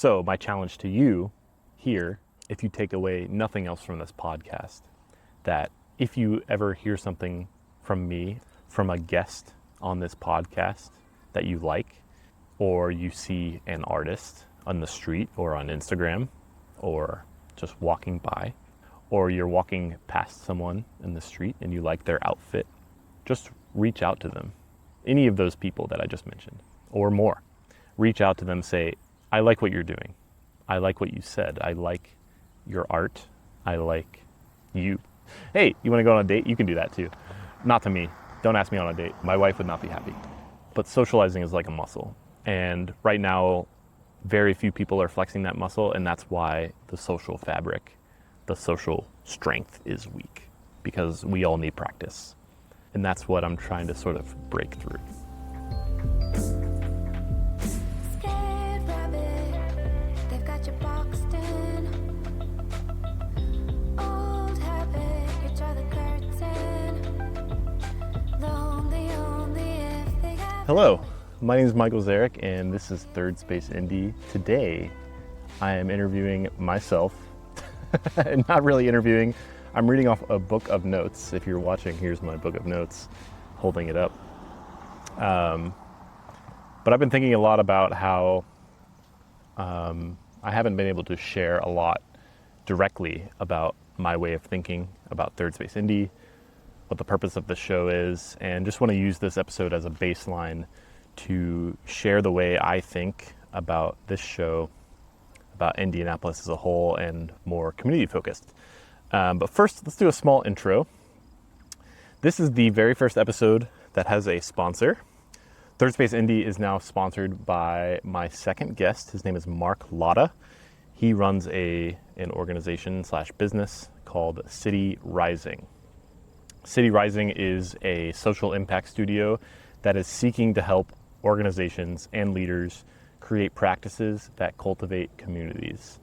So my challenge to you here, if you take away nothing else from this podcast, that if you ever hear something from me, from a guest on this podcast that you like, or you see an artist on the street or on Instagram, or just walking by, or you're walking past someone in the street and you like their outfit, just reach out to them. Any of those people that I just mentioned, or more. Reach out to them, say, I like what you're doing. I like what you said. I like your art. I like you. Hey, you want to go on a date? You can do that too. Not to me. Don't ask me on a date. My wife would not be happy. But socializing is like a muscle. And right now, very few people are flexing that muscle, and that's why the social fabric, the social strength is weak, because we all need practice. And that's what I'm trying to sort of break through. Scared rabbit, they've got you boxed in. Old habit, you draw the curtain. Lonely if they have. Hello, my name is Michael Zarick, and this is Third Space Indy. Today, I am interviewing myself, and not really interviewing. I'm reading off a book of notes. If you're watching, here's my book of notes, holding it up. But I've been thinking a lot about how I haven't been able to share a lot directly about my way of thinking about Third Space Indy, what the purpose of the show is, and just want to use this episode as a baseline to share the way I think about this show, about Indianapolis as a whole, and more community focused. But first, let's do a small intro. This is the very first episode that has a sponsor. Third Space Indy is now sponsored by my second guest. His name is Mark Lotta. He runs an organization / business called City Rising. City Rising is a social impact studio that is seeking to help organizations and leaders create practices that cultivate communities.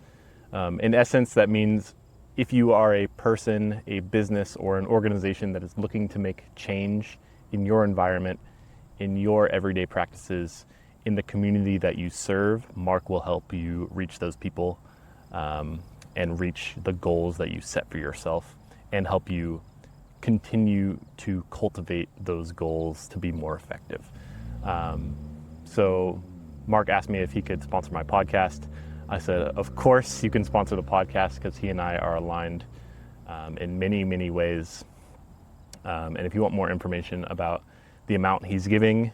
In essence, that means if you are a person, a business, or an organization that is looking to make change in your environment, in your everyday practices, in the community that you serve, Mark will help you reach those people and reach the goals that you set for yourself, and help you continue to cultivate those goals to be more effective. So Mark asked me if he could sponsor my podcast. I said, of course you can sponsor the podcast, because he and I are aligned in many, many ways. And if you want more information about the amount he's giving,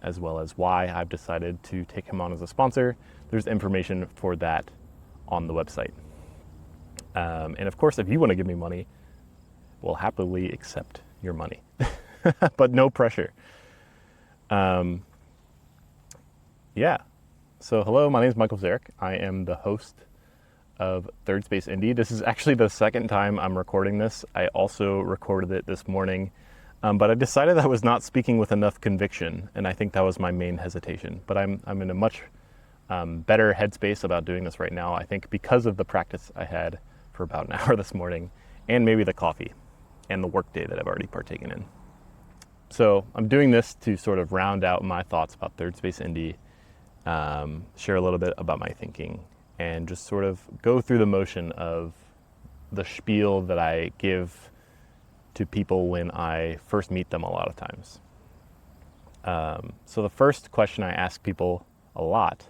as well as why I've decided to take him on as a sponsor, there's information for that on the website. And of course, if you want to give me money, we'll happily accept your money, but no pressure. Yeah. So hello, my name is Michael Zarick. I am the host of Third Space Indy. This is actually the second time I'm recording this. I also recorded it this morning, but I decided I was not speaking with enough conviction, and I think that was my main hesitation. But I'm in a much better headspace about doing this right now, I think, because of the practice I had for about an hour this morning, and maybe the coffee and the work day that I've already partaken in. So I'm doing this to sort of round out my thoughts about Third Space Indy, share a little bit about my thinking, and just sort of go through the motion of the spiel that I give to people when I first meet them a lot of times. So the first question I ask people a lot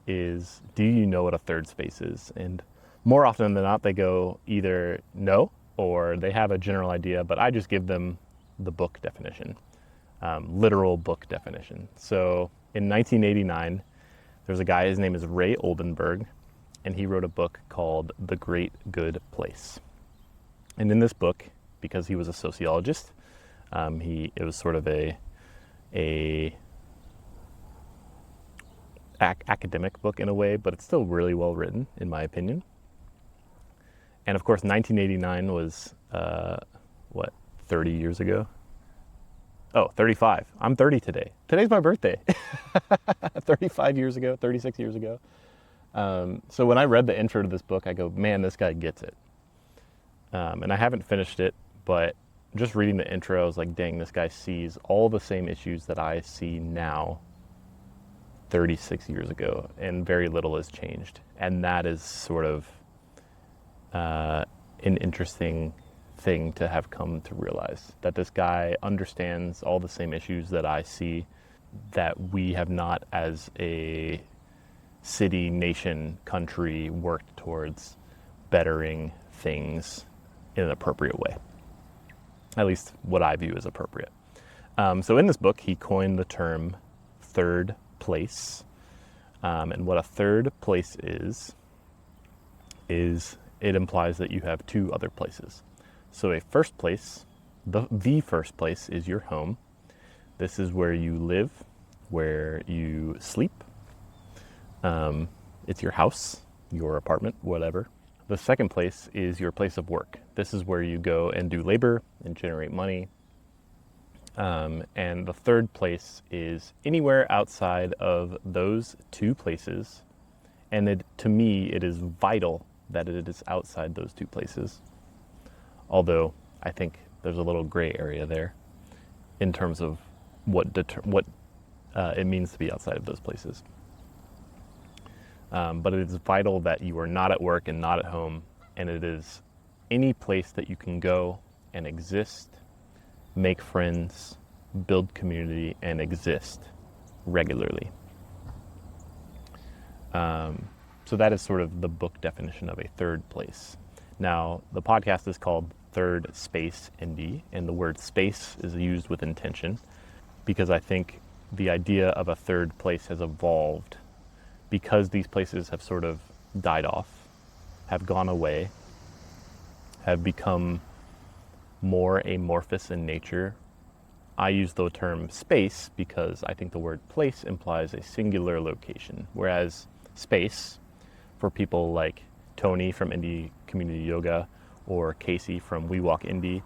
is, do you know what a third space is? And more often than not, they go either no, or they have a general idea, but I just give them the book definition, literal book definition. So in 1989, there's a guy, his name is Ray Oldenburg, and he wrote a book called The Great Good Place. And in this book, because he was a sociologist, it was sort of a academic book in a way, but it's still really well written, in my opinion. And of course, 1989 was, 30 years ago? Oh, 35. I'm 30 today. Today's my birthday. 35 years ago, 36 years ago. So when I read the intro to this book, I go, man, this guy gets it. And I haven't finished it, but just reading the intro, I was like, dang, this guy sees all the same issues that I see now 36 years ago, and very little has changed. And that is sort of an interesting thing to have come to realize, that this guy understands all the same issues that I see, that we have not, as a city, nation, country, worked towards bettering things in an appropriate way. At least what I view as appropriate. So in this book, he coined the term third place. And what a third place is it implies that you have two other places. So a first place, the first place is your home. This is where you live, where you sleep. It's your house, your apartment, whatever. The second place is your place of work. This is where you go and do labor and generate money. And the third place is anywhere outside of those two places. And to me, it is vital that it is outside those two places. Although I think there's a little gray area there in terms of what it means to be outside of those places. But it is vital that you are not at work and not at home, and it is any place that you can go and exist, make friends, build community, and exist regularly. So that is sort of the book definition of a third place. Now, the podcast is called Third Space Indy, and the word space is used with intention because I think the idea of a third place has evolved because these places have sort of died off, have gone away, have become more amorphous in nature. I use the term space because I think the word place implies a singular location, whereas space, for people like Tony from Indy Community Yoga or Casey from We Walk Indy,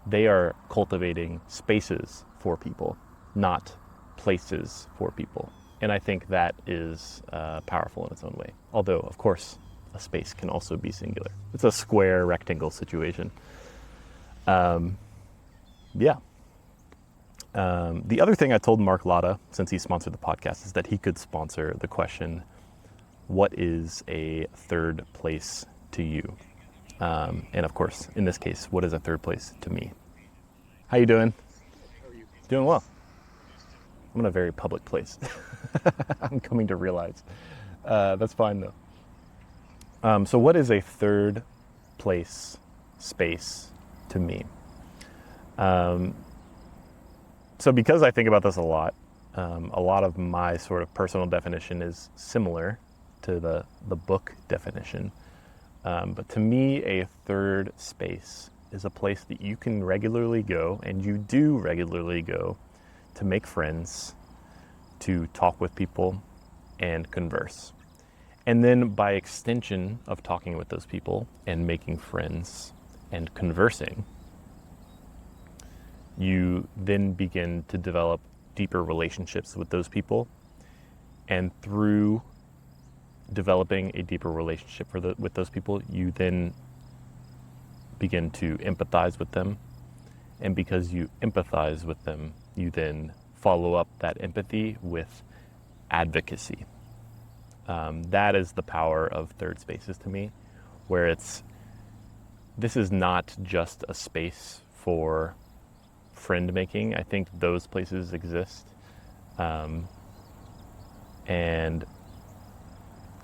they are cultivating spaces for people, not places for people. And I think that is powerful in its own way. Although, of course, a space can also be singular. It's a square rectangle situation. The other thing I told Mark Latta, since he sponsored the podcast, is that he could sponsor the question, what is a third place to you? And of course, in this case, what is a third place to me? How you doing? How are you? Doing well. I'm in a very public place. I'm coming to realize. That's fine though. So what is a third place space to me? So because I think about this a lot of my sort of personal definition is similar to the book definition. But to me, a third space is a place that you can regularly go, and you do regularly go, to make friends, to talk with people, and converse. And then by extension of talking with those people and making friends and conversing, you then begin to develop deeper relationships with those people. And through developing a deeper relationship with those people, you then begin to empathize with them. And because you empathize with them, you then follow up that empathy with advocacy. That is the power of third spaces to me, where this is not just a space for friend making. I think those places exist and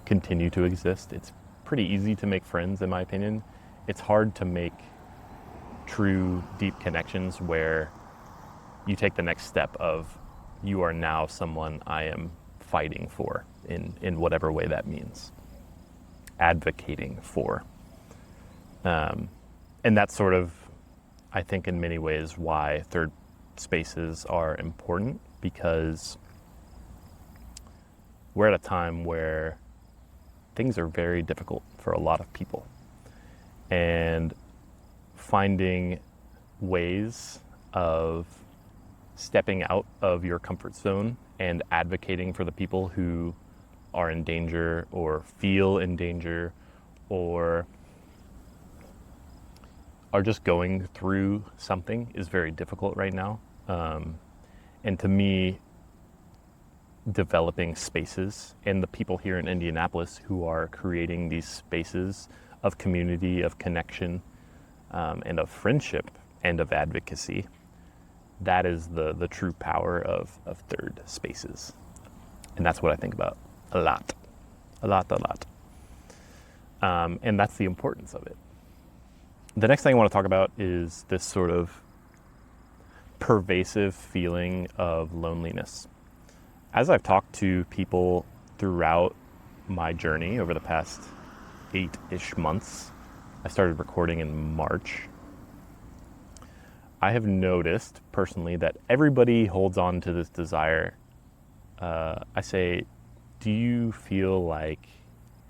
continue to exist. It's pretty easy to make friends, in my opinion. It's hard to make true deep connections where you take the next step of you are now someone I am fighting for in whatever way that means, advocating for. And that's sort of, I think, in many ways why third spaces are important, because we're at a time where things are very difficult for a lot of people. And finding ways of stepping out of your comfort zone and advocating for the people who are in danger or feel in danger or are just going through something is very difficult right now. And to me, developing spaces, and the people here in Indianapolis who are creating these spaces of community, of connection, and of friendship and of advocacy. That is the true power of Third Spaces. And that's what I think about a lot. And that's the importance of it. The next thing I want to talk about is this sort of pervasive feeling of loneliness. As I've talked to people throughout my journey over the past 8-ish months, I started recording in March, I have noticed personally that everybody holds on to this desire. I say, do you feel like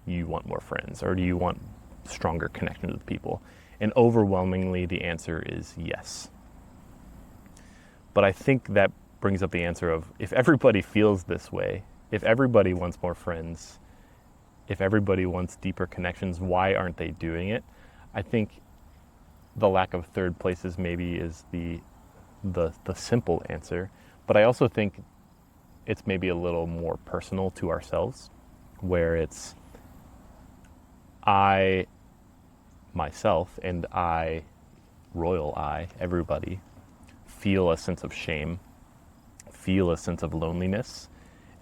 you want more friends, or do you want stronger connections with people? And overwhelmingly, the answer is yes. But I think that brings up the answer of, if everybody feels this way, if everybody wants more friends, if everybody wants deeper connections, why aren't they doing it? I think the lack of third places maybe is the simple answer, but I also think it's maybe a little more personal to ourselves, where it's I, myself, and I, royal I, everybody, feel a sense of shame, feel a sense of loneliness,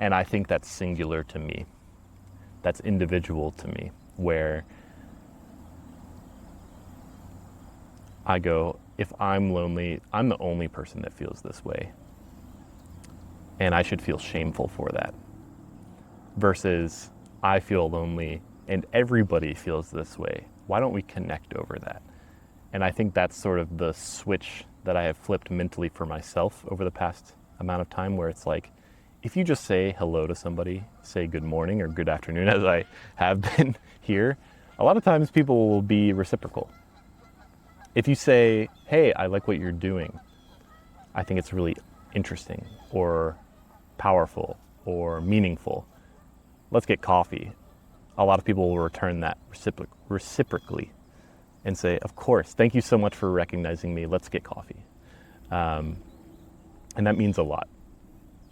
and I think that's singular to me. That's individual to me, where I go, if I'm lonely, I'm the only person that feels this way. And I should feel shameful for that. Versus, I feel lonely and everybody feels this way. Why don't we connect over that? And I think that's sort of the switch that I have flipped mentally for myself over the past amount of time, where it's like, if you just say hello to somebody, say good morning or good afternoon, as I have been here, a lot of times people will be reciprocal. If you say, hey, I like what you're doing, I think it's really interesting or powerful or meaningful, let's get coffee. A lot of people will return that reciprocally and say, of course, thank you so much for recognizing me, let's get coffee. And that means a lot.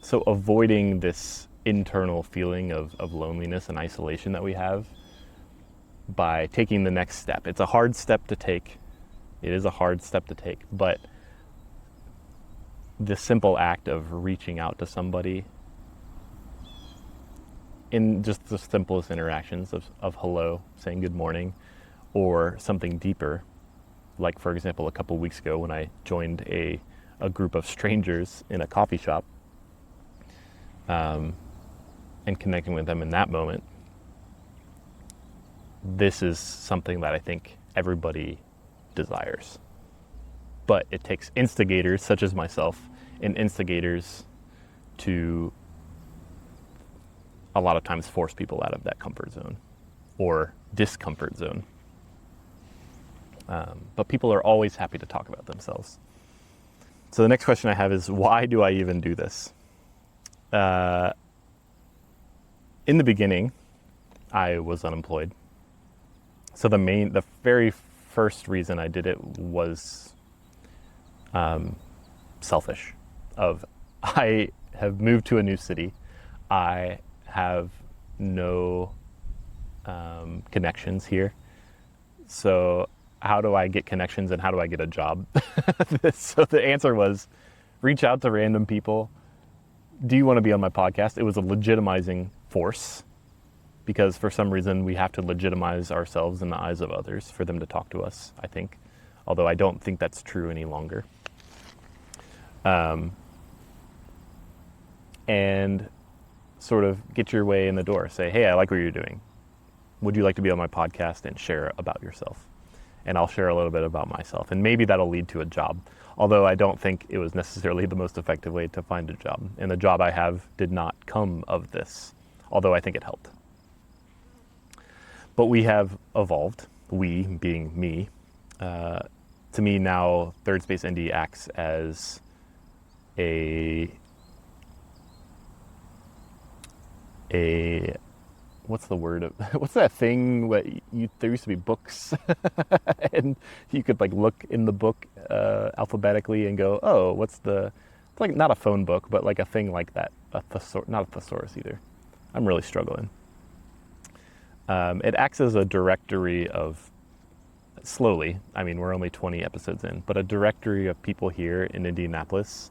So avoiding this internal feeling of loneliness and isolation that we have by taking the next step. It's a hard step to take. It is a hard step to take, but the simple act of reaching out to somebody in just the simplest interactions of hello, saying good morning, or something deeper, like for example, a couple weeks ago when I joined a group of strangers in a coffee shop, and connecting with them in that moment. This is something that I think everybody desires. But it takes instigators such as myself and instigators to a lot of times force people out of that comfort zone or discomfort zone. But people are always happy to talk about themselves. So the next question I have is, why do I even do this? In the beginning, I was unemployed. So the very first reason I did it was selfish. I have moved to a new city. I have no connections here. So how do I get connections and how do I get a job? So the answer was, reach out to random people. Do you want to be on my podcast? It was a legitimizing force, because for some reason we have to legitimize ourselves in the eyes of others for them to talk to us, I think. Although I don't think that's true any longer. And sort of get your way in the door. Say, hey, I like what you're doing. Would you like to be on my podcast and share about yourself? And I'll share a little bit about myself. And maybe that'll lead to a job. Although I don't think it was necessarily the most effective way to find a job. And the job I have did not come of this, although I think it helped. But we have evolved, we being me. To me now, Third Space Indy acts as what's the word? What's that thing where there used to be books and you could like look in the book alphabetically and go, oh, what's the It's like not a phone book, but like a thing like that. Not a thesaurus either. I'm really struggling. It acts as a directory of, slowly, I mean, we're only 20 episodes in, but a directory of people here in Indianapolis,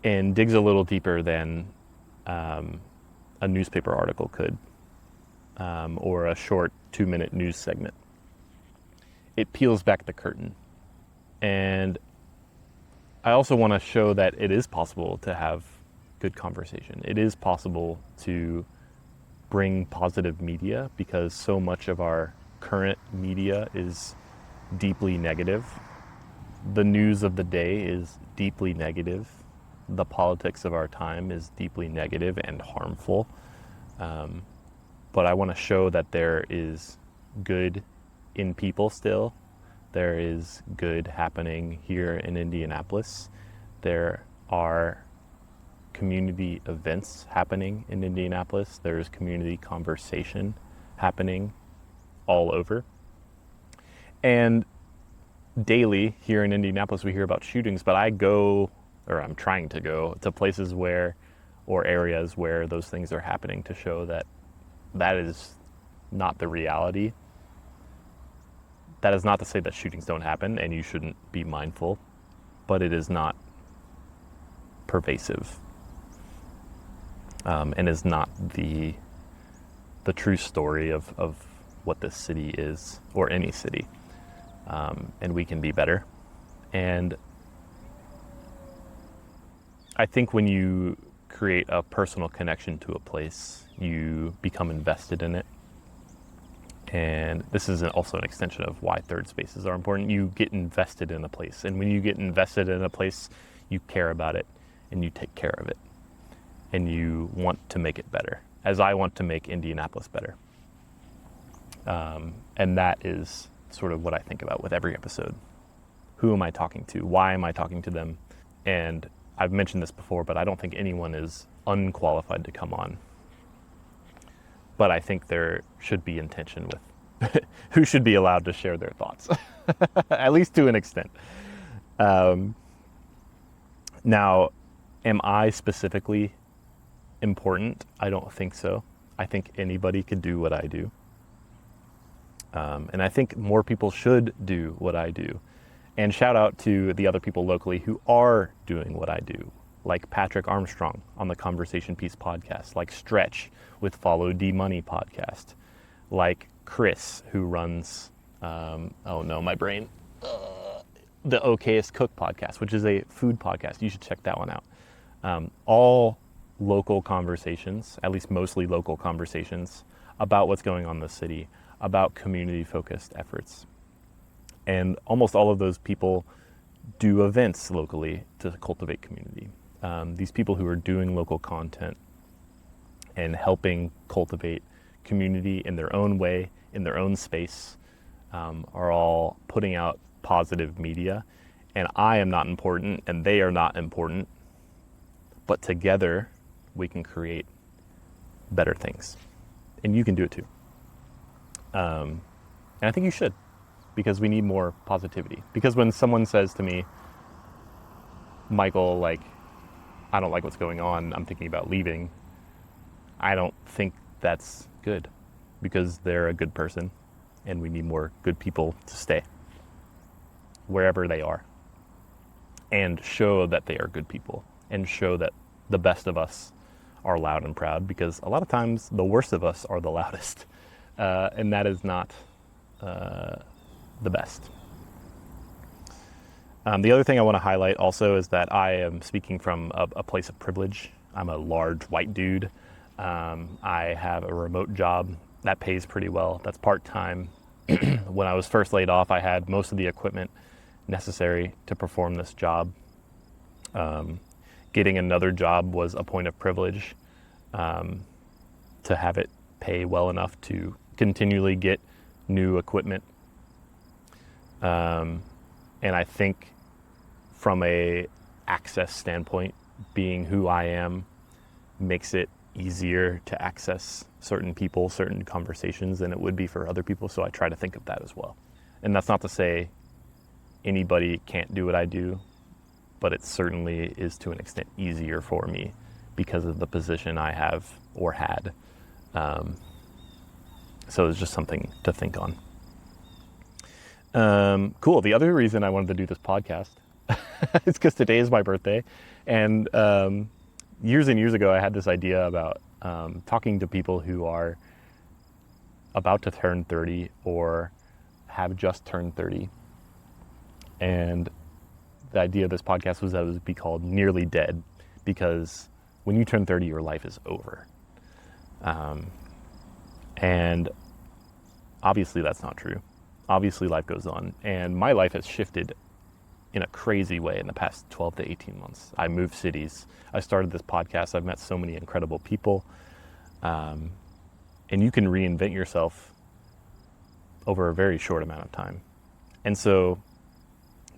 and digs a little deeper than a newspaper article could, or a short 2-minute news segment. It peels back the curtain. And I also want to show that it is possible to have good conversation. It is possible to bring positive media, because so much of our current media is deeply negative. The news of the day is deeply negative. The politics of our time is deeply negative and harmful. But I want to show that there is good in people still. There is good happening here in Indianapolis. There are community events happening in Indianapolis. There's community conversation happening all over. And daily here in Indianapolis, we hear about shootings, but I'm trying to go to places or areas where those things are happening, to show that that is not the reality. That is not to say that shootings don't happen and you shouldn't be mindful, but it is not pervasive, and is not the true story of what this city is, or any city. And we can be better. And I think when you create a personal connection to a place, you become invested in it. And this is also an extension of why third spaces are important. You get invested in a place. And when you get invested in a place, you care about it and you take care of it. And you want to make it better, as I want to make Indianapolis better. And that is sort of what I think about with every episode. Who am I talking to? Why am I talking to them? And I've mentioned this before, but I don't think anyone is unqualified to come on. But I think there should be intention with who should be allowed to share their thoughts, at least to an extent. Now, am I specifically important? I don't think so. I think anybody could do what I do. And I think more people should do what I do. And shout out to the other people locally who are doing what I do, like Patrick Armstrong on the Conversation Piece podcast, like Stretch with Follow D Money podcast, like Chris, who runs, the Okayest Cook podcast, which is a food podcast. You should check that one out. All local conversations, at least mostly local conversations, about what's going on in the city, about community-focused efforts. And almost all of those people do events locally to cultivate community. These people who are doing local content and helping cultivate community in their own way, in their own space, are all putting out positive media. And I am not important and they are not important, but together we can create better things. And you can do it too. And I think you should, because we need more positivity. Because when someone says to me, Michael, I don't like what's going on, I'm thinking about leaving, I don't think that's good, because they're a good person and we need more good people to stay wherever they are and show that they are good people and show that the best of us are loud and proud, because a lot of times the worst of us are the loudest, and that is not the best. The other thing I want to highlight also is that I am speaking from a place of privilege. I'm a large white dude. I have a remote job that pays pretty well. That's part-time. When I was first laid off, I had most of the equipment necessary to perform this job. Getting another job was a point of privilege, to have it pay well enough to continually get new equipment. And I think from a access standpoint, being who I am makes it easier to access certain people, certain conversations than it would be for other people. So I try to think of that as well. And that's not to say anybody can't do what I do, but it certainly is to an extent easier for me because of the position I have or had. So it's just something to think on. Cool. The other reason I wanted to do this podcast is because today is my birthday. And years and years ago, I had this idea about talking to people who are about to turn 30 or have just turned 30. And the idea of this podcast was that it would be called Nearly Dead, because when you turn 30, your life is over. And obviously that's not true. Obviously life goes on. And my life has shifted in a crazy way in the past 12 to 18 months. I moved cities. I started this podcast. I've met so many incredible people. And you can reinvent yourself over a very short amount of time. And so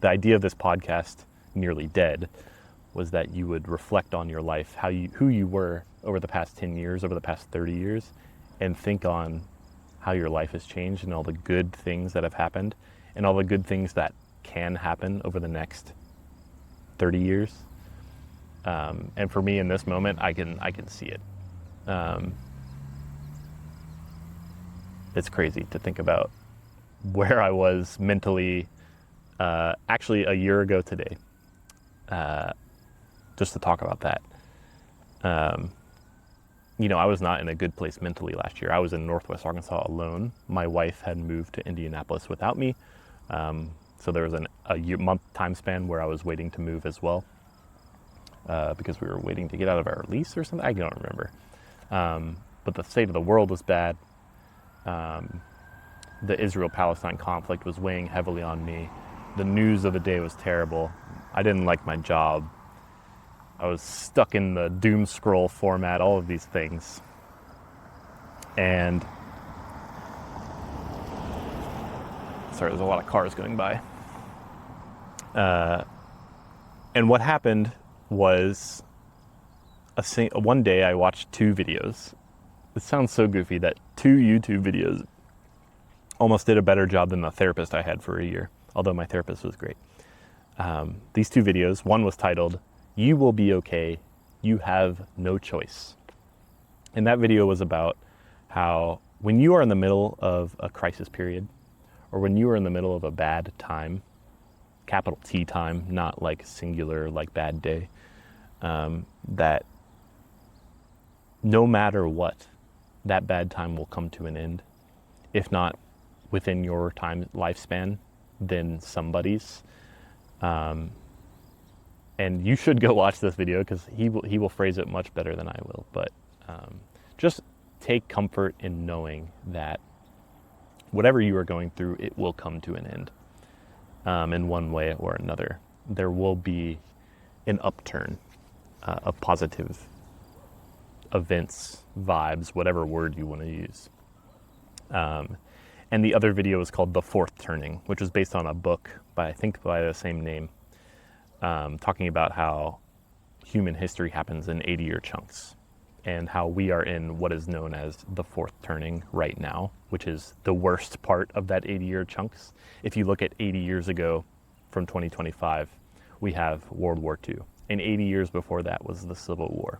the idea of this podcast, Nearly Dead, was that you would reflect on your life, who you were over the past 10 years, over the past 30 years, and think on how your life has changed and all the good things that have happened and all the good things that can happen over the next 30 years. And for me in this moment, I can see it. It's crazy to think about where I was mentally, actually a year ago today, just to talk about that. I was not in a good place mentally last year. I was in Northwest Arkansas alone. My wife had moved to Indianapolis without me. So there was a month time span where I was waiting to move as well, because we were waiting to get out of our lease or something. I don't remember. But the state of the world was bad. The Israel-Palestine conflict was weighing heavily on me. The news of the day was terrible. I didn't like my job. I was stuck in the doom scroll format, all of these things. And sorry, there's a lot of cars going by. And what happened was one day I watched 2 videos. It sounds so goofy that 2 YouTube videos almost did a better job than the therapist I had for a year, although my therapist was great. These 2 videos, one was titled, "You Will Be Okay, You Have No Choice." And that video was about how when you are in the middle of a crisis period, or when you are in the middle of a bad time, capital T time, not like singular, like bad day, that no matter what, that bad time will come to an end. If not within your time lifespan, then somebody's. And you should go watch this video because he will phrase it much better than I will. But just take comfort in knowing that whatever you are going through, it will come to an end in one way or another. There will be an upturn of positive events, vibes, whatever word you want to use. And the other video is called The Fourth Turning, which is based on a book by the same name, talking about how human history happens in 80-year chunks and how we are in what is known as the fourth turning right now, which is the worst part of that 80-year chunks. If you look at 80 years ago from 2025, we have World War II. And 80 years before that was the Civil War.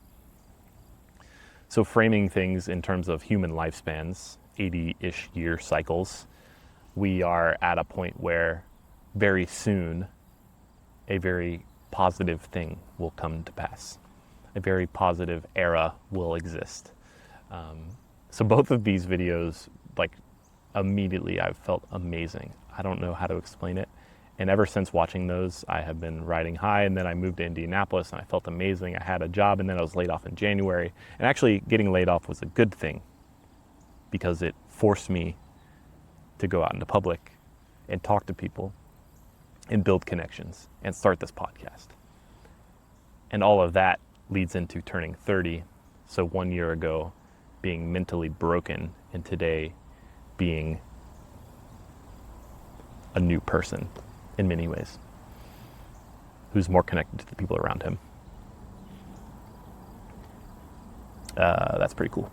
So framing things in terms of human lifespans, 80-ish year cycles, we are at a point where very soon a very positive thing will come to pass. A very positive era will exist. So both of these videos, immediately I've felt amazing. I don't know how to explain it. And ever since watching those, I have been riding high, and then I moved to Indianapolis and I felt amazing. I had a job, and then I was laid off in January. And actually getting laid off was a good thing because it forced me to go out into public and talk to people and build connections and start this podcast. And all of that leads into turning 30. So 1 year ago being mentally broken, and today being a new person in many ways, who's more connected to the people around him. That's pretty cool.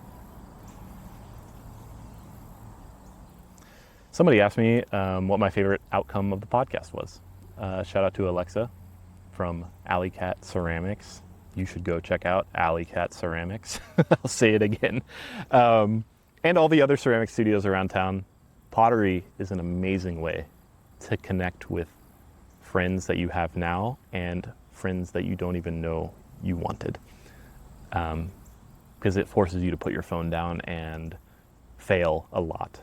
Somebody asked me what my favorite outcome of the podcast was. Shout out to Alexa from Alley Cat Ceramics. You should go check out Alley Cat Ceramics. I'll say it again. And all the other ceramic studios around town. Pottery is an amazing way to connect with friends that you have now and friends that you don't even know you wanted. Because it forces you to put your phone down and fail a lot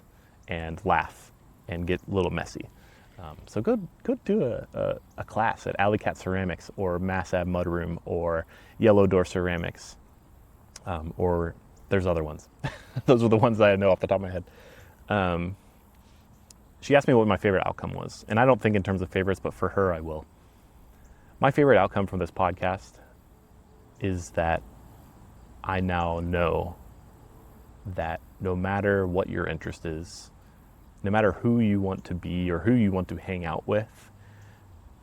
and laugh and get a little messy. So go do a class at Alley Cat Ceramics or Mass Ave Mudroom or Yellow Door Ceramics, or there's other ones. Those are the ones that I know off the top of my head. She asked me what my favorite outcome was, and I don't think in terms of favorites, but for her, I will. My favorite outcome from this podcast is that I now know that no matter what your interest is, no matter who you want to be or who you want to hang out with,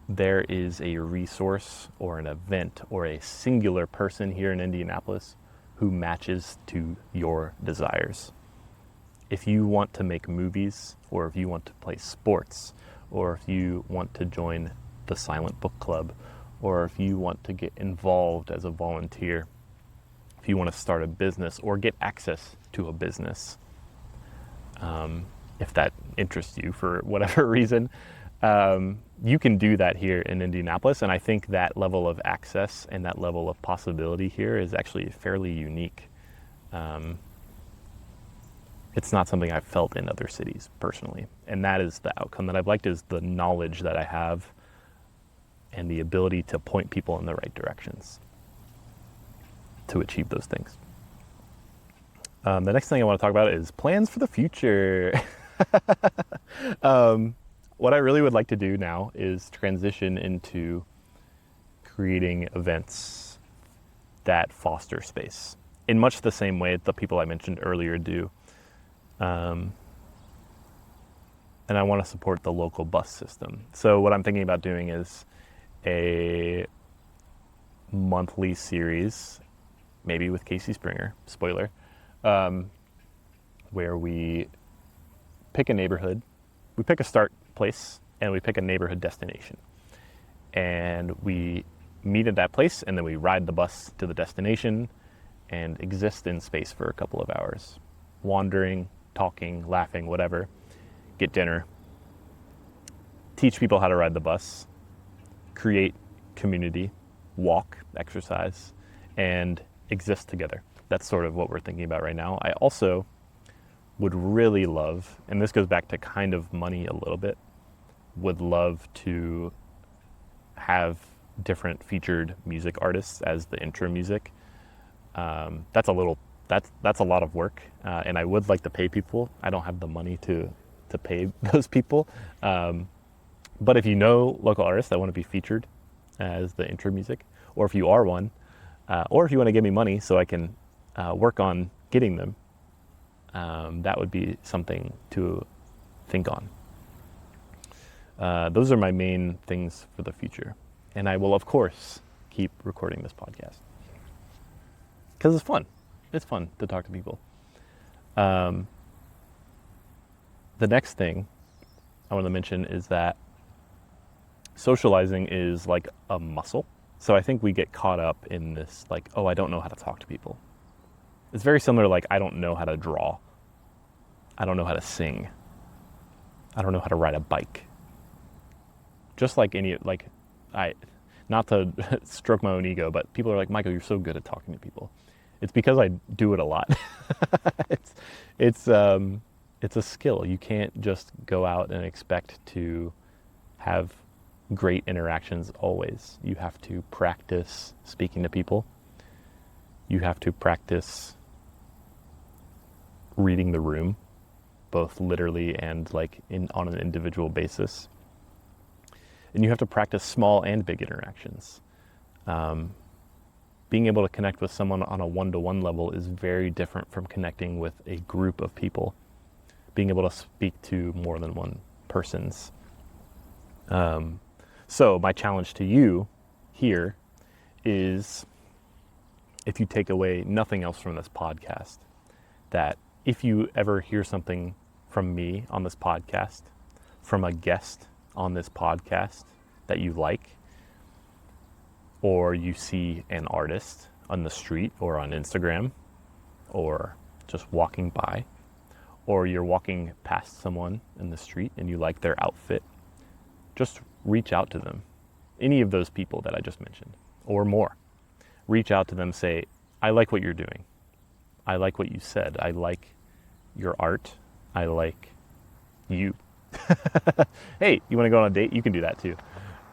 there is a resource or an event or a singular person here in Indianapolis who matches to your desires. If you want to make movies, or if you want to play sports, or if you want to join the Silent Book Club, or if you want to get involved as a volunteer, if you want to start a business or get access to a business, if that interests you for whatever reason, you can do that here in Indianapolis. And I think that level of access and that level of possibility here is actually fairly unique. It's not something I've felt in other cities personally. And that is the outcome that I've liked, is the knowledge that I have and the ability to point people in the right directions to achieve those things. The next thing I want to talk about is plans for the future. What I really would like to do now is transition into creating events that foster space in much the same way the people I mentioned earlier do. And I want to support the local bus system. So what I'm thinking about doing is a monthly series, maybe with Casey Springer, spoiler, where we pick a neighborhood, we pick a start place, and we pick a neighborhood destination. And we meet at that place, and then we ride the bus to the destination and exist in space for a couple of hours, wandering, talking, laughing, whatever, get dinner, teach people how to ride the bus, create community, walk, exercise, and exist together. That's sort of what we're thinking about right now. I also would really love, and this goes back to kind of money a little bit, would love to have different featured music artists as the intro music. That's a lot of work, and I would like to pay people. I don't have the money to pay those people. But if you know local artists that want to be featured as the intro music, or if you are one, or if you want to give me money so I can work on getting them, that would be something to think on. Those are my main things for the future. And I will, of course, keep recording this podcast. Because it's fun. It's fun to talk to people. The next thing I want to mention is that socializing is like a muscle. So I think we get caught up in this, like, oh, I don't know how to talk to people. It's very similar to, like, I don't know how to draw. I don't know how to sing. I don't know how to ride a bike. Just like not to stroke my own ego, but people are like, Michael, you're so good at talking to people. It's because I do it a lot. It's a skill. You can't just go out and expect to have great interactions always. You have to practice speaking to people. You have to practice reading the room, both literally and on an individual basis. And you have to practice small and big interactions. Being able to connect with someone on a one-to-one level is very different from connecting with a group of people. Being able to speak to more than one persons. So my challenge to you here is, if you take away nothing else from this podcast, that if you ever hear something from me on this podcast, from a guest on this podcast that you like, or you see an artist on the street or on Instagram or just walking by, or you're walking past someone in the street and you like their outfit, just reach out to them. Any of those people that I just mentioned or more. Reach out to them, say, I like what you're doing. I like what you said. I like your art. I like you. Hey, you want to go on a date? You can do that too.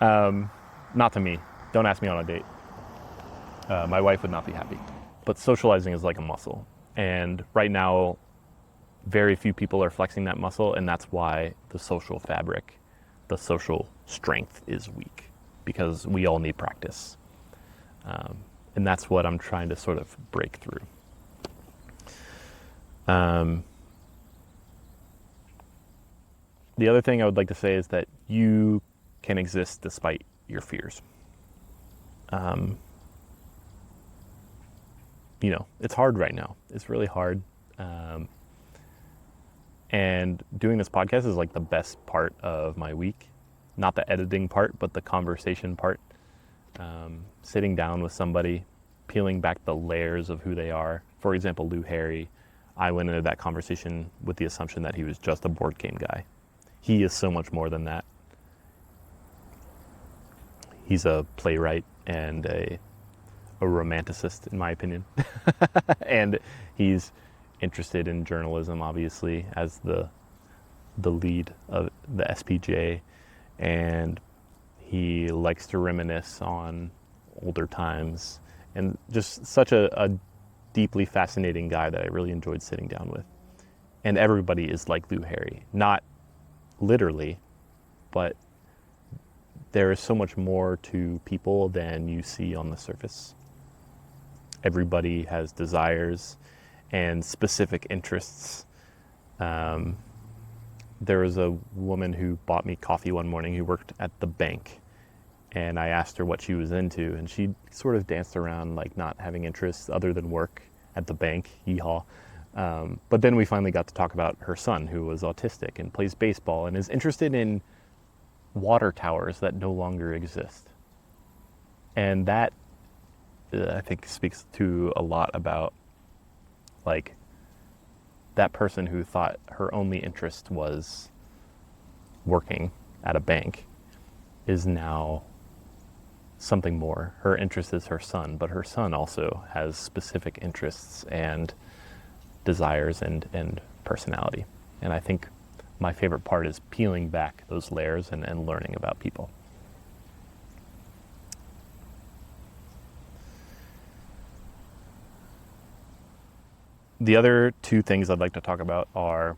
Not to me. Don't ask me on a date. My wife would not be happy. But socializing is like a muscle. And right now, very few people are flexing that muscle, and that's why the social fabric, the social strength is weak, because we all need practice. And that's what I'm trying to sort of break through. The other thing I would like to say is that you can exist despite your fears. It's hard right now. It's really hard. And doing this podcast is like the best part of my week. Not the editing part, but the conversation part. Sitting down with somebody, peeling back the layers of who they are. For example, Lou Harry, I went into that conversation with the assumption that he was just a board game guy. He is so much more than that. He's a playwright and a romanticist, in my opinion. And he's interested in journalism, obviously, as the lead of the SPJ. And he likes to reminisce on older times. And just such a deeply fascinating guy that I really enjoyed sitting down with. And everybody is like Lou Harry. Not literally, but there is so much more to people than you see on the surface. Everybody has desires and specific interests. There was a woman who bought me coffee one morning who worked at the bank, and I asked her what she was into, and she sort of danced around like not having interests other than work at the bank, yeehaw. But then we finally got to talk about her son, who was autistic and plays baseball and is interested in water towers that no longer exist. And that, I think, speaks to a lot about like that person who thought her only interest was working at a bank is now something more. Her interest is her son, but her son also has specific interests and desires and personality. And I think my favorite part is peeling back those layers and learning about people. The other two things I'd like to talk about are,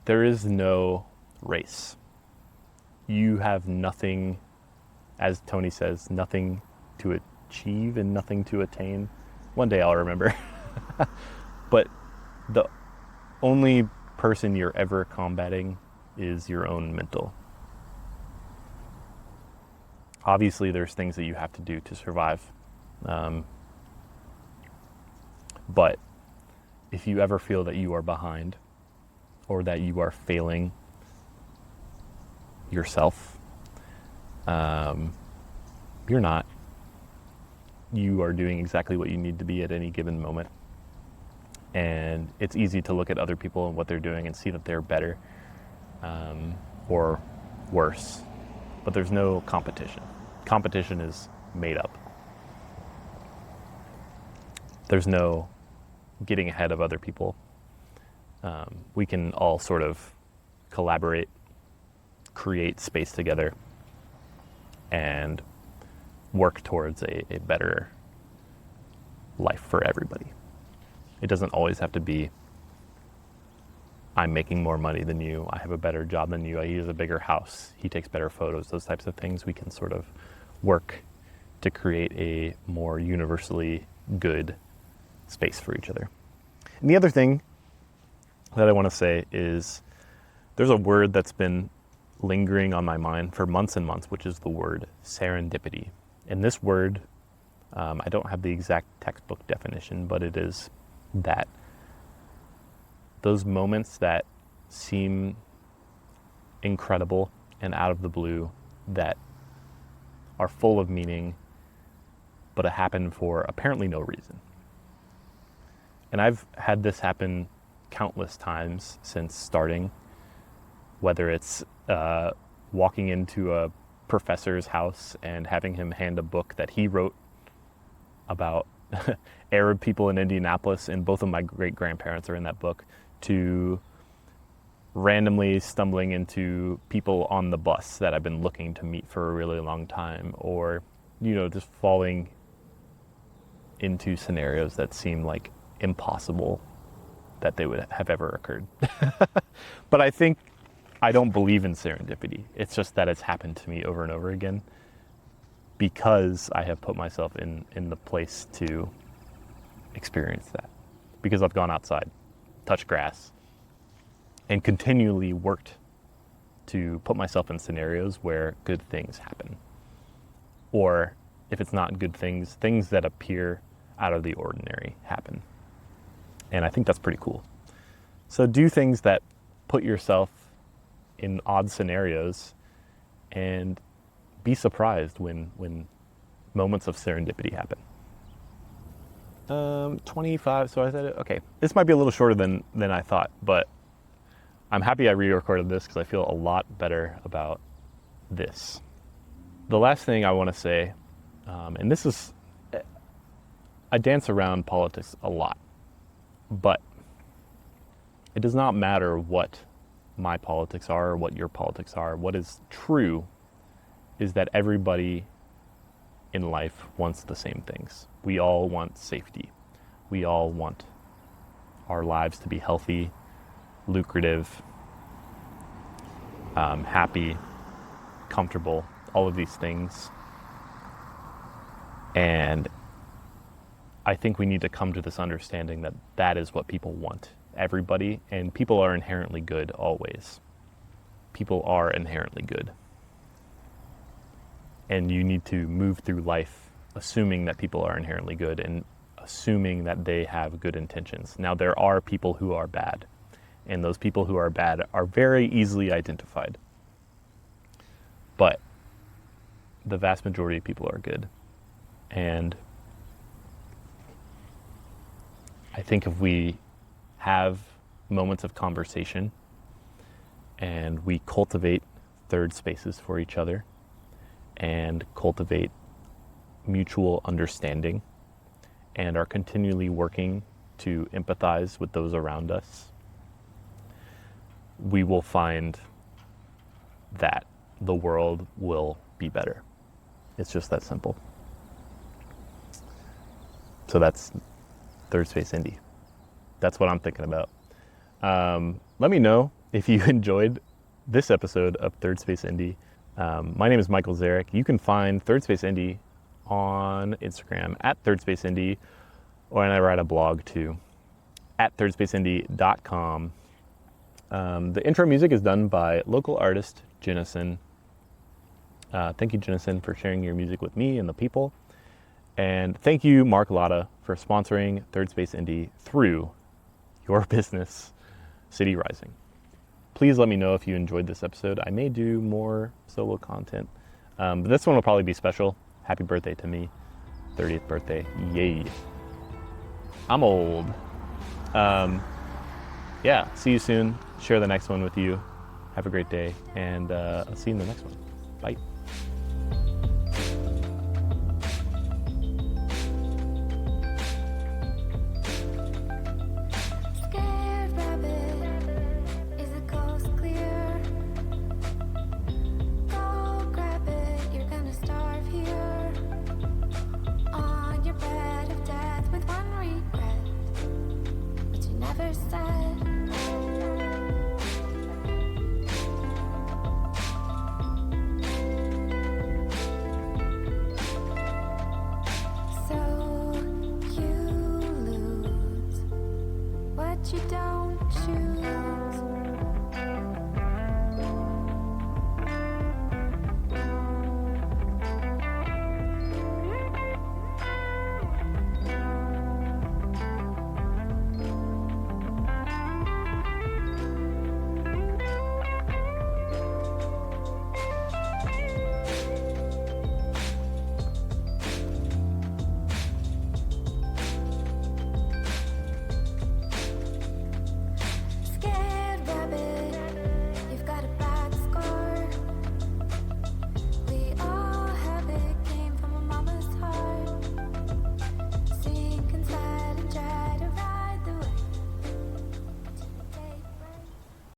there is no race. You have nothing, as Tony says, nothing to achieve and nothing to attain. One day I'll remember. But the only person you're ever combating is your own mental. Obviously, there's things that you have to do to survive. But if you ever feel that you are behind or that you are failing yourself, you're not. You are doing exactly what you need to be at any given moment. And it's easy to look at other people and what they're doing and see that they're better or worse. But there's no competition. Competition is made up. There's no getting ahead of other people. We can all sort of collaborate, create space together, and work towards a better life for everybody. It doesn't always have to be, I'm making more money than you, I have a better job than you, he has a bigger house, he takes better photos, those types of things. We can sort of work to create a more universally good space for each other. And the other thing that I want to say is, there's a word that's been lingering on my mind for months and months, which is the word serendipity. And this word, I don't have the exact textbook definition, but it is that those moments that seem incredible and out of the blue, that are full of meaning, but it happened for apparently no reason. And I've had this happen countless times since starting, whether it's walking into a professor's house and having him hand a book that he wrote about Arab people in Indianapolis, and both of my great-grandparents are in that book, to randomly stumbling into people on the bus that I've been looking to meet for a really long time, or, just falling into scenarios that seem like impossible that they would have ever occurred. But I don't believe in serendipity. It's just that it's happened to me over and over again because I have put myself in the place to experience that. Because I've gone outside, touched grass, and continually worked to put myself in scenarios where good things happen. Or if it's not good things, things that appear out of the ordinary happen. And I think that's pretty cool. So do things that put yourself in odd scenarios and be surprised when moments of serendipity happen. 25, so I said it. Okay, this might be a little shorter than I thought, but I'm happy I re-recorded this because I feel a lot better about this. The last thing I want to say, and this is, I dance around politics a lot, but it does not matter what my politics are or what your politics are. What is true is that everybody in life wants the same things. We all want safety. We all want our lives to be healthy, lucrative, happy, comfortable, all of these things. And I think we need to come to this understanding that that is what people want. Everybody, and people are inherently good always. People are inherently good. And you need to move through life assuming that people are inherently good and assuming that they have good intentions. Now, there are people who are bad, and those people who are bad are very easily identified. But the vast majority of people are good. And I think if we have moments of conversation and we cultivate third spaces for each other and cultivate mutual understanding and are continually working to empathize with those around us, we will find that the world will be better. It's just that simple. So that's Third Space Indy. That's what I'm thinking about. Let me know if you enjoyed this episode of Third Space Indy. My name is Michael Zarick. You can find Third Space Indy on Instagram at Third Space Indy, or and I write a blog too at thirdspaceindy.com. The intro music is done by local artist Jennison. Thank you, Jennison, for sharing your music with me and the people. And thank you, Mark Latta, for sponsoring Third Space Indy through your business, City Rising. Please let me know if you enjoyed this episode. I may do more solo content, but this one will probably be special. Happy birthday to me. 30th birthday. Yay. I'm old. Yeah, see you soon. Share the next one with you. Have a great day, and I'll see you in the next one. Bye. Scared rabbit, is the coast clear? Go grab it, you're gonna starve here. On your bed of death with one regret, but you never said. So you lose what you don't choose.